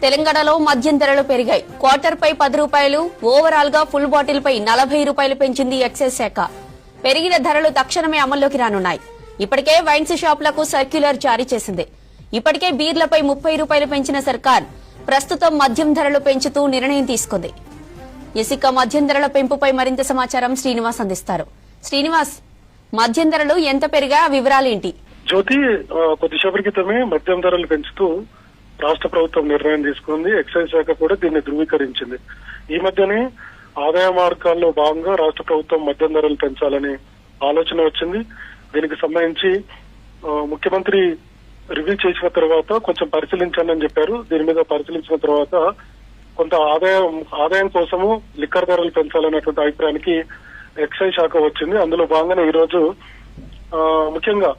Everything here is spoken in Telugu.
తెలంగాణలో మద్యం ధరలు పెరిగాయి. క్వార్టర్ పై 10 రూపాయలు, ఓవరాల్ గా ఫుల్ బాటిల్ పై 40 రూపాయలు పెంచింది ఎక్సైజ్ శాఖ. పెరిగిన ధరలు తక్షణమే అమల్లోకి రానున్నాయి. ఇప్పటికే వైన్స్ షాపులకు సర్క్యులర్ జారీ చేసింది. ఇప్పటికే బీర్లపై 30 రూపాయలు పెంచిన సర్కార్ ప్రస్తుతం మద్యం ధరలు పెంచుతూ నిర్ణయం తీసుకుంది. ఇసుక మద్యం ధరల పెంపుపై మరింత సమాచారం శ్రీనివాస్ అందిస్తారు. శ్రీనివాస్, మద్యం ధరలు ఎంత పెరిగా వివరాలేంటి? జ్యోతి, కొద్దిసేపటి క్రితమే మద్యం ధరలు పెంచుతూ రాష్ట్ర ప్రభుత్వం నిర్ణయం తీసుకుంది. ఎక్సైజ్ శాఖ కూడా దీన్ని ధృవీకరించింది. ఈ మధ్యనే ఆదాయ మార్గాల్లో భాగంగా రాష్ట్ర ప్రభుత్వం మద్యం ధరలు పెంచాలని ఆలోచన వచ్చింది. దీనికి సంబంధించి ముఖ్యమంత్రి రివ్యూ చేసిన తర్వాత కొంచెం పరిశీలించానని చెప్పారు. దీని మీద పరిశీలించిన తర్వాత కొంత ఆదాయం కోసము లిక్కర్ ధరలు పెంచాలనేటువంటి అభిప్రాయానికి ఎక్సైజ్ శాఖ వచ్చింది. అందులో భాగంగానే ఈ రోజు ముఖ్యంగా